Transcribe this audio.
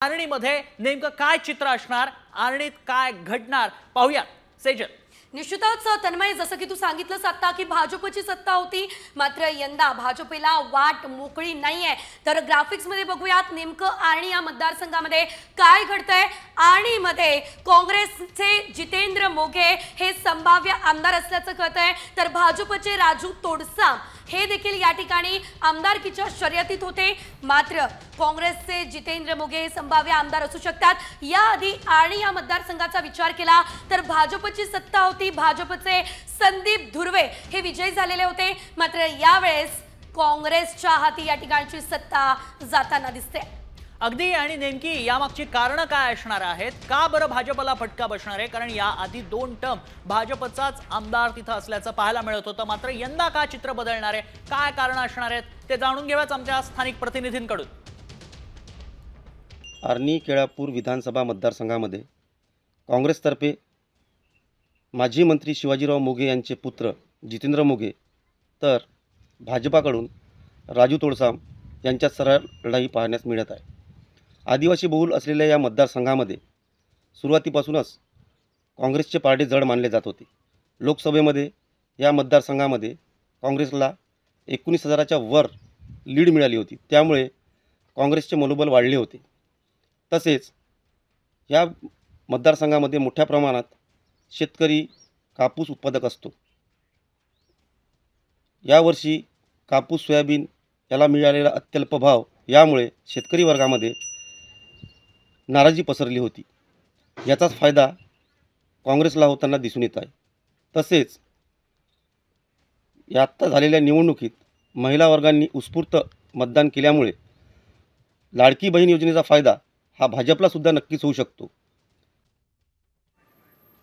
आर्णीमध्ये नेमकं काय चित्र असणार, आर्णीत काय घडणार पाहूया सेजल। निश्चितच तन्मय, जसं की तू सांगितलंस आता की भाजपची सत्ता होती, मात्र यंदा भाजपला वाट मोकळी नाहीये। तर ग्राफिक्स मध्ये बघूयात नेमकं आर्णी या मतदारसंघामध्ये काय घडतंय। आर्णीमध्ये काँग्रेसचे जितेंद्र मोघे हे संभाव्य आमदार असल्याचं कळतंय, तर भाजपचे राजू तोडसाम हे देखील या ठिकाणी आमदारकीच्या शर्यतीत होते। मात्र काँग्रेसचे जितेंद्र मोघे हे संभाव्य आमदार असू शकतात। याआधी आर्णी या मतदारसंघाचा विचार केला तर भाजपची सत्ता होती, भाजपचे संदीप धुर्वे हे विजयी झालेले होते। मात्र यावेळेस काँग्रेसच्या हाती या ठिकाणची सत्ता जाताना दिसते। अगदी, आणि नेमकी यामागची कारणं काय असणार आहेत, का बरं भाजपला फटका बसणार आहे? कारण या आधी 2 टर्म भाजपचाच आमदार तिथं असल्याचं पाहायला मिळत होतं, मात्र यंदा का चित्र बदलणार आहे, काय कारण असणार आहेत ते जाणून घेऊयाच आमच्या स्थानिक प्रतिनिधींकडून। आर्णी केळापूर विधानसभा मतदारसंघामध्ये काँग्रेसतर्फे माजी मंत्री शिवाजीराव मोघे यांचे पुत्र जितेंद्र मोघे, तर भाजपाकडून राजू तोडसाम यांच्यात सरळ लढाई पाहण्यास मिळत आहे। आदिवासी बहुल असलेल्या या मतदारसंघामध्ये सुरुवातीपासूनच काँग्रेसचे पारडे जड मानले जात होते। लोकसभेमध्ये या मतदारसंघामध्ये काँग्रेसला 19,000च्या वर लीड मिळाली होती, त्यामुळे काँग्रेसचे मनोबल वाढले होते। तसेच या मतदारसंघामध्ये मोठ्या प्रमाणात शेतकरी कापूस उत्पादक असतो। यावर्षी कापूस सोयाबीन याला मिळालेला अत्यल्प भाव यामुळे शेतकरी वर्गामध्ये नाराजी पसरली होती। याचाच फायदा काँग्रेसला होताना दिसून येत आहे। तसेच आत्ता झालेल्या निवडणुकीत महिला वर्गांनी उत्स्फूर्त मतदान केल्यामुळे लाडकी बहीण योजनेचा फायदा हा भाजपला सुद्धा नक्कीच होऊ शकतो।